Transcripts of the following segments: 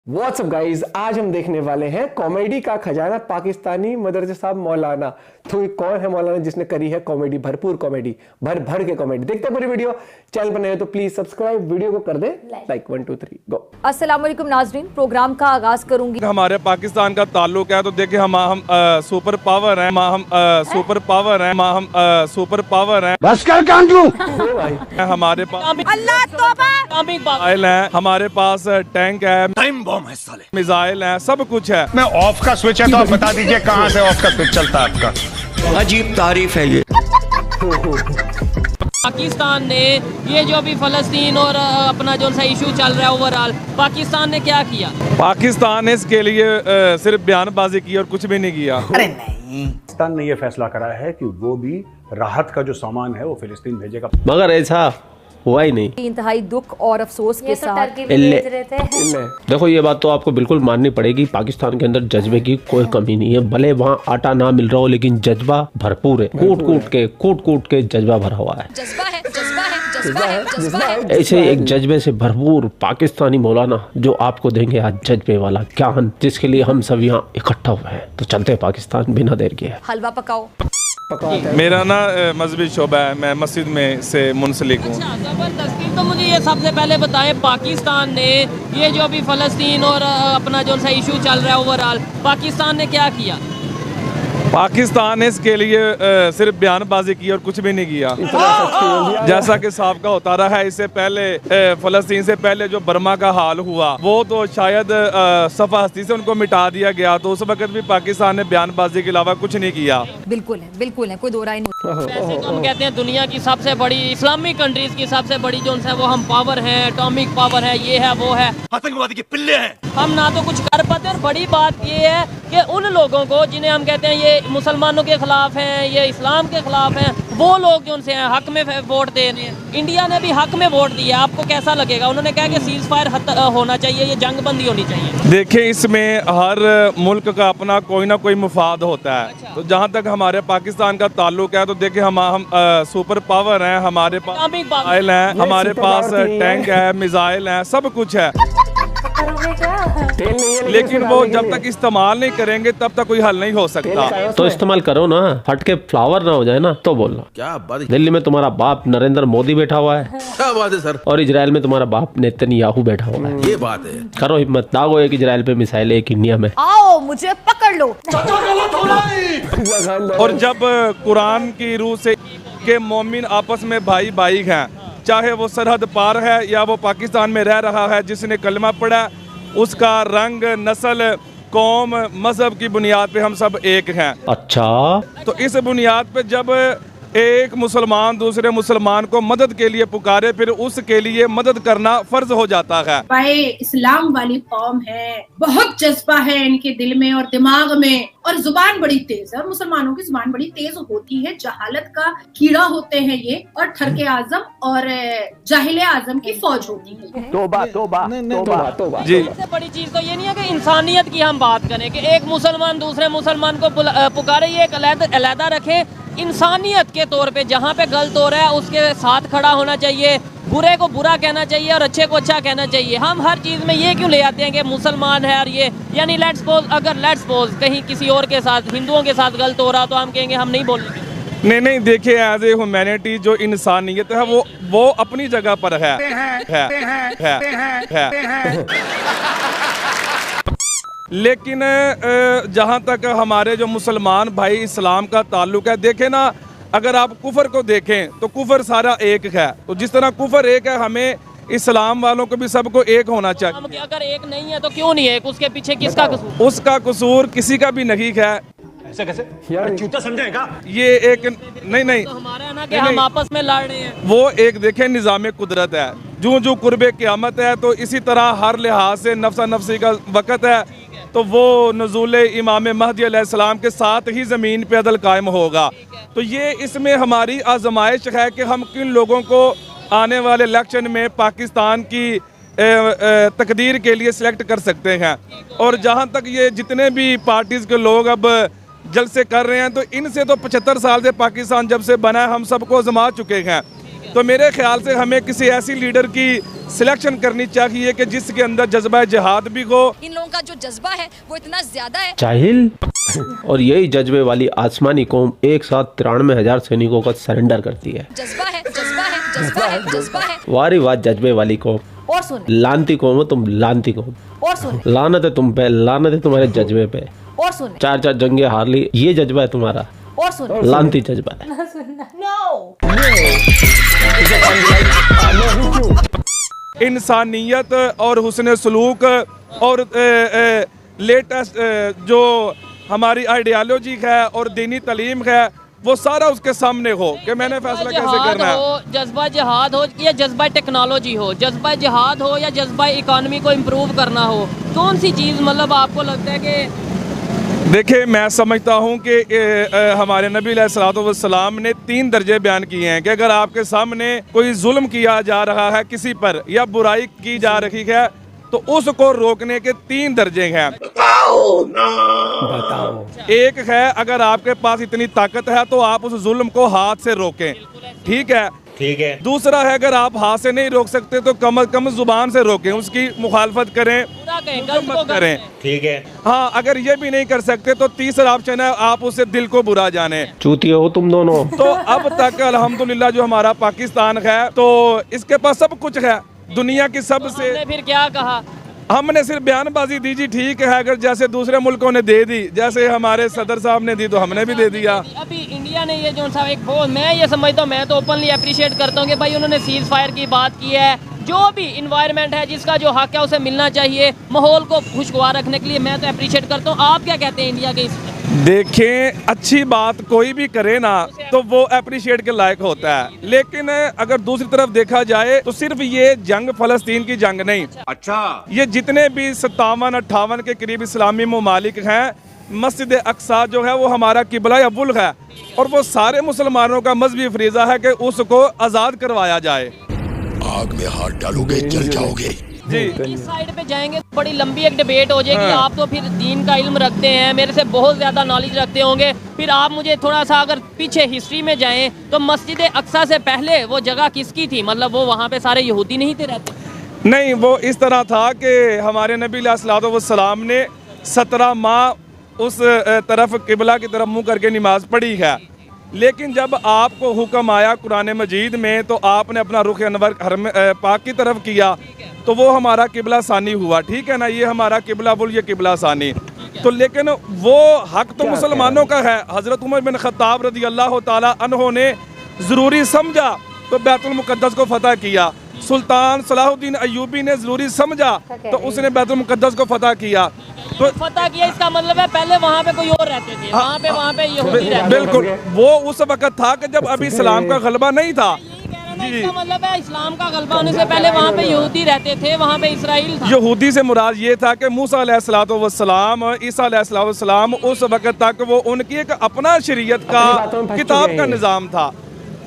What's up guys, आज हम देखने वाले हैं कॉमेडी का खजाना पाकिस्तानी मदरसे साहब मौलाना। तो कौन है मौलाना जिसने करी है कॉमेडी, भरपूर कॉमेडी, भर भर के कॉमेडी। देखते हैं पूरी वीडियो। चैनल पर नए हो तो प्लीज सब्सक्राइब, वीडियो को कर दे लाइक। 1 2 3 गो। अस्सलाम वालेकुम नाजरीन, प्रोग्राम का आगाज करूंगी। हमारे पाकिस्तान का ताल्लुक है तो देखिए हम सुपर पावर हैं, हम सुपर पावर हैं, हम सुपर पावर हैं। बस कर कांटू हमारे पास अल्लाह तौबा मिसाइल हैं, हमारे पास टैंक है, टाइम बॉम्ब है साले। मिसाइल हैं, सब कुछ है। मैं ऑफ का स्विच है तो आप बता दीजिए कहाँ से ऑफ का स्विच चलता है आपका। अजीब तारीफ है ये। पाकिस्तान ने ये जो अभी फ़लस्तीन और अपना जो सा इशू चल रहा है ओवरऑल, पाकिस्तान ने क्या किया? पाकिस्तान ने इसके लिए सिर्फ बयानबाजी की और कुछ भी नहीं किया। पाकिस्तान ने यह फैसला करा है कि वो भी राहत का जो सामान है वो फिलिस्तीन भेजेगा, मगर ऐसा हुआ ही नहीं। इंतहाई दुख और अफसोस के साथ देखो, ये बात तो आपको बिल्कुल माननी पड़ेगी, पाकिस्तान के अंदर जज्बे की कोई कमी नहीं है। भले वहाँ आटा ना मिल रहा हो लेकिन जज्बा भरपूर है। कूट कूट के जज्बा भरा हुआ है। ऐसे एक जज्बे से भरपूर पाकिस्तानी मौलाना जो आपको देंगे आज जज्बे वाला ज्ञान, जिसके लिए हम सब यहाँ इकट्ठा हुए हैं। तो चलते हैं पाकिस्तान बिना देर किए। हलवा पकाओ। मेरा ना मजहबी शोबा है, मैं मस्जिद में से मुंसलिक हूँ। अच्छा, ज़बरदस्ती। तो मुझे ये सबसे पहले बताएं, पाकिस्तान ने ये जो अभी फ़लस्तीन और अपना जो सा इशू चल रहा है ओवरऑल, पाकिस्तान ने क्या किया? पाकिस्तान ने इसके लिए सिर्फ बयानबाजी की और कुछ भी नहीं किया। जैसा कि साफ का होता रहा है, इससे पहले फलस्तीन से पहले जो बर्मा का हाल हुआ वो तो शायद सफा हस्ती से उनको मिटा दिया गया। तो उस वक्त भी पाकिस्तान ने बयानबाजी के अलावा कुछ नहीं किया। बिल्कुल है, कोई दो राय नहीं। वैसे तो हम कहते हैं दुनिया की सबसे बड़ी इस्लामिक कंट्रीज की सबसे बड़ी जो है वो हम पावर हैं, एटॉमिक पावर है, ये है वो है, आतंकवादी के पिल्ले हैं। हम ना तो कुछ कर पाते। और बड़ी बात ये है कि उन लोगों को जिन्हें हम कहते हैं ये मुसलमानों के खिलाफ हैं, ये इस्लाम के खिलाफ हैं, वो लोग जो उनसे हक में वोट दे रहे हैं। इंडिया ने भी हक में वोट दिया, आपको कैसा लगेगा? उन्होंने कहा कि सीज फायर होना चाहिए, ये जंग बंदी होनी चाहिए। देखिए, इसमें हर मुल्क का अपना कोई ना कोई मुफाद होता है। अच्छा। तो जहाँ तक हमारे पाकिस्तान का ताल्लुक है तो देखिए हम सुपर पावर हैं, हमारे पास मिसाइल हैं, हमारे पास टैंक है, मिसाइल हैं, सब कुछ है। लेकिन वो जब तक इस्तेमाल नहीं करेंगे तब तक कोई हल नहीं हो सकता। तो इस्तेमाल करो ना, फट के फ्लावर ना हो जाए ना तो बोलना। क्या बात है। दिल्ली में तुम्हारा बाप नरेंद्र मोदी बैठा हुआ है, क्या बात है सर। और इजराइल में तुम्हारा बाप नेतन्याहू बैठा हुआ है। ये बात है। करो हिम्मत, दागो एक इजराइल पे मिसाइल, एक इंडिया में। आओ मुझे पकड़ लो। और जब कुरान की रूह से के मोमिन आपस में भाई भाई हैं, चाहे वो सरहद पार है या वो पाकिस्तान में रह रहा है, जिसने कलमा पढ़ा, उसका रंग, नस्ल, कौम, मजहब की बुनियाद पे हम सब एक हैं। अच्छा, तो इस बुनियाद पे जब एक मुसलमान दूसरे मुसलमान को मदद के लिए पुकारे, फिर उसके लिए मदद करना फर्ज हो जाता है। भाई इस्लाम वाली कौम है, बहुत जज्बा है इनके दिल में और दिमाग में, और जुबान बड़ी तेज है। और मुसलमानों की जुबान बड़ी तेज होती है, जहालत का कीड़ा होते हैं ये, और ठरके आजम और जाहिले आजम की फौज होती है। तोबा तोबा तोबा जी, सबसे बड़ी चीज तो ये नहीं है कि इंसानियत की हम बात करें कि एक मुसलमान दूसरे मुसलमान को पुकारे, ये एक अलहदा रखें। इंसानियत के तौर पे जहाँ पे गलत हो रहा है उसके साथ खड़ा होना चाहिए, बुरे को बुरा कहना चाहिए और अच्छे को अच्छा कहना चाहिए। हम हर चीज़ में ये क्यों ले आते हैं कि मुसलमान है और ये, यानी लेट्स सपोज कहीं किसी और के साथ, हिंदुओं के साथ गलत हो रहा तो हम कहेंगे हम नहीं बोलेंगे। नहीं, देखिए, एज ए ह्यूमैनिटी जो इंसानियत है वो अपनी जगह पर है। लेकिन जहाँ तक हमारे जो मुसलमान भाई इस्लाम का ताल्लुक है, देखें ना, अगर आप कुफर को देखें तो कुफर सारा एक है। तो जिस तरह कुफर एक है, हमें इस्लाम वालों को भी सबको एक होना चाहिए। हम अगर एक नहीं है तो क्यों नहीं है एक? उसके पीछे किसका कसूर? उसका कसूर किसी का भी नहीं है। ऐसे कैसे यार चूता समझेगा ये एक नहीं तो हमारा है ना कि हम आपस में लड़ रहे हैं। वो एक देखें निज़ाम कुदरत है, जो कुर्बे क़यामत है, तो इसी तरह हर लिहाज से नफ्सा नफ्सी का वक़्त है, तो वो नज़ूल इमाम महदी अलैहिस्सलाम के साथ ही ज़मीन पे अदल कायम होगा। तो ये इसमें हमारी आजमाइश है कि हम किन लोगों को आने वाले इलेक्शन में पाकिस्तान की तकदीर के लिए सिलेक्ट कर सकते हैं। और जहाँ तक ये जितने भी पार्टीज़ के लोग अब जलसे कर रहे हैं, तो इनसे तो 75 साल से पाकिस्तान जब से बना है हम सबको आजमा चुके हैं। तो मेरे ख्याल से हमें किसी ऐसी लीडर की सिलेक्शन करनी चाहिए कि जिसके अंदर जज्बा जिहाद भी हो। इन लोगों का जो जज्बा है वो इतना ज्यादा है। जाहिल। और यही जज्बे वाली आसमानी कौम एक साथ 93,000 सैनिकों का सरेंडर करती है। जज्बा है, जज्बा है, जज्बा है, जज्बा है। वारी वाह जज्बे वाली कौम। और सुन, लानती कौम हो तुम, लानती कौम। और सुन, लानत है तुम पे, लानत है तुम्हारे जज्बे पे। और सुन, 4 जंगे हार ली, ये जज्बा है तुम्हारा। और सुन, लानती जज्बा है। इंसानियत और हुस्न सलूक और लेटेस्ट जो हमारी आइडियालॉजी है और दीनी तालीम है वो सारा उसके सामने हो कि मैंने फैसला कैसे करना है। जज्बा जिहाद हो या जज्बा टेक्नोलॉजी हो, जज्बा जिहाद हो या जज्बा इकोनॉमी को इम्प्रूव करना हो, कौन सी चीज़ मतलब आपको लगता है कि? देखिए, मैं समझता हूँ कि हमारे नबी अलैहिस्सलाम ने 3 दर्जे बयान किए हैं कि अगर आपके सामने कोई जुल्म किया जा रहा है किसी पर या बुराई की जा रही है तो उसको रोकने के 3 दर्जे हैं। बताओ। एक है अगर आपके पास इतनी ताकत है तो आप उस जुल्म को हाथ से रोकें, ठीक है। ठीक है। दूसरा है अगर आप हाथ से नहीं रोक सकते तो कम अज कम जुबान से रोकें, उसकी मुखालफत करें, मत करें, ठीक है। हाँ, अगर ये भी नहीं कर सकते तो तीसरा ऑप्शन है आप उससे दिल को बुरा जाने। चूतिए हो तुम दोनों। तो अब तक अल्हम्दुलिल्लाह जो हमारा पाकिस्तान है तो इसके पास सब कुछ है, दुनिया की सबसे। फिर क्या कहा? हमने सिर्फ बयानबाजी दी जी, ठीक है। अगर जैसे दूसरे मुल्कों ने दे दी, जैसे हमारे सदर साहब ने दी तो हमने भी दे दिया। अभी इंडिया ने ये जो सा एक मैं ये समझता हूँ, मैं तो ओपनली अप्रिशिएट करता हूँ कि भाई उन्होंने सीज फायर की बात की है। जो भी इन्वायरमेंट है जिसका जो हक है उसे मिलना चाहिए, माहौल को खुशगवार रखने के लिए मैं तो अप्रिशिएट करता हूँ। आप क्या कहते हैं इंडिया के इस? देखें, अच्छी बात कोई भी करे ना तो वो अप्रिशिएट के लायक होता है, लेकिन अगर दूसरी तरफ देखा जाए तो सिर्फ ये जंग फलस्तीन की जंग नहीं, अच्छा, ये जितने भी 57-58 के करीब इस्लामी ममालिक हैं, मस्जिद अक्सा जो है वो हमारा किबला अव्वल है और वो सारे मुसलमानों का मजहबी फरीजा है कि उसको आज़ाद करवाया जाए। आग में हाथ डालोगे जल जाओगे जी। इस साइड पे जाएंगे तो बड़ी लंबी एक डिबेट हो जाएगी। आप तो फिर दीन का इल्म रखते हैं, मेरे से बहुत ज़्यादा नॉलेज रखते होंगे, फिर आप मुझे थोड़ा सा अगर पीछे हिस्ट्री में जाएं तो मस्जिद अक्सा से पहले वो जगह किसकी थी? मतलब वो वहाँ पे सारे यहूदी नहीं थे रहते? नहीं, वो इस तरह था कि हमारे नबी अलैहिस्सलाम ने 17 माह उस तरफ किबला की तरफ मुँह करके नमाज पढ़ी है, लेकिन जब आपको हुक्म आया कुरान मजीद में तो आपने अपना रुख अनवर हरम पाक की तरफ किया तो वो हमारा किबला सानी हुआ, ठीक है ना। ये हमारा किबला बुल, ये किबला सानी। तो लेकिन वो हक तो मुसलमानों का है। हज़रत उमर बिन खत्ताब रज़ी अल्लाह ताला अन्हो ने ज़रूरी समझा तो बैतुल मुक़द्दस को फतह किया। सुल्तान सलाहुद्दीन अय्यूबी ने ज़रूरी समझा तो उसने बैतुल मुक़द्दस को फतह किया। तो फतह किया इसका मतलब है पहले वहाँ पे कोई और रहते थे, वहाँ पे यहूदी रहते थे। बिल्कुल, वो उस वक्त था कि जब अभी इस्लाम का गलबा नहीं था। इसका मतलब है इस्लाम का गलबा होने से पहले वहाँ पे यहूदी रहते थे, वहाँ पे इसराइल था। यहूदी से मुराद ये था कि मूसा अलैहिस्सलाम, ईसा अलैहिस्सलाम उस वक्त तक वो उनकी एक अपना शरीयत का किताब का निज़ाम था।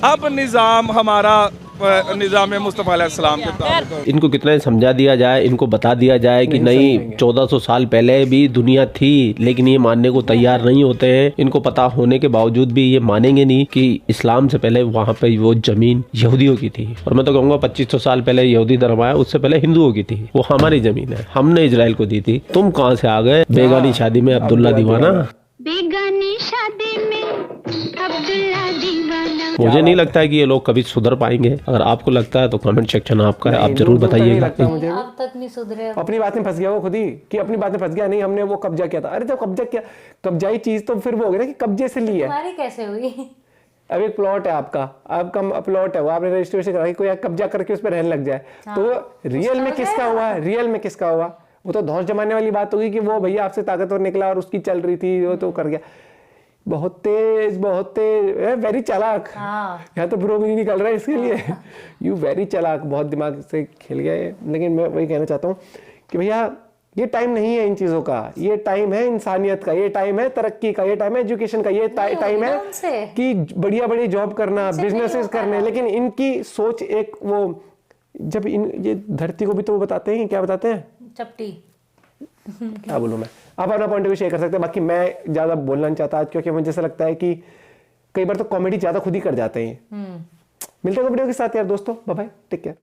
अब निज़ाम हमारा निज़ाम मुस्तफ़ा अलैहिस्सलाम के तहत। इनको कितना समझा दिया जाए, इनको बता दिया जाए कि नहीं 1400 साल पहले भी दुनिया थी, लेकिन ये मानने को तैयार नहीं होते हैं। इनको पता होने के बावजूद भी ये मानेंगे नहीं कि इस्लाम से पहले वहाँ पे वो जमीन यहूदियों की थी। और मैं तो कहूँगा 2500 साल पहले यहूदी धर्म आया, उससे पहले हिंदुओं की थी। वो हमारी जमीन है, हमने इजराइल को दी थी। तुम कहाँ से आ गए बेगानी शादी में अब्दुल्ला दीवाना? बेगानी शादी में अब्दुल्ला दीवाना। मुझे नहीं लगता है कि ये लोग कभी सुधर पाएंगे। अगर आपको लगता है तो कमेंट सेक्शन आपका है, आप जरूर बताइएगा। अब तक नहीं सुधरे, अपनी बात में फंस गया वो खुद ही कि अपनी बात में फंस गया। नहीं, हमने वो कब्जा किया था। अरे तो कब्जा किया, कब्जाई चीज तो फिर वो हो गया कि कब्जे से ली है। तुम्हारी कैसे हुई? अब एक प्लॉट है आपका प्लॉट है, वो आपने रजिस्ट्रेशन करा, कोई कब्जा करके उस पर रहने लग जाए तो रियल में किसका हुआ? रियल में किसका हुआ? वो तो धौंस जमाने वाली बात होगी कि वो भैया आपसे ताकतवर निकला और उसकी चल रही थी, वो तो कर गया। बहुत तेज वेरी चालाक। यहाँ तो प्रो भी नहीं निकल रहा है इसके लिए। यू वेरी चालाक, बहुत दिमाग से खेल गया है। लेकिन मैं वही कहना चाहता हूँ कि भैया ये टाइम नहीं है इन चीज़ों का, ये टाइम है इंसानियत का, ये टाइम है तरक्की का, ये टाइम है एजुकेशन का, ये टाइम है कि बढ़िया बड़ी जॉब करना, बिजनेसेस करने। लेकिन इनकी सोच एक वो, जब ये धरती को भी तो वो बताते हैं, क्या बताते हैं? चपटी। क्या बोलूं मैं? आप अपना पॉइंट ऑफ व्यू शेयर कर सकते हैं। बाकी मैं ज्यादा बोलना नहीं चाहता क्योंकि मुझे ऐसा लगता है कि कई बार तो कॉमेडी ज्यादा खुद ही कर जाते हैं। मिलते हैं वीडियो के साथ यार दोस्तों, बाय बाय, टेक केयर।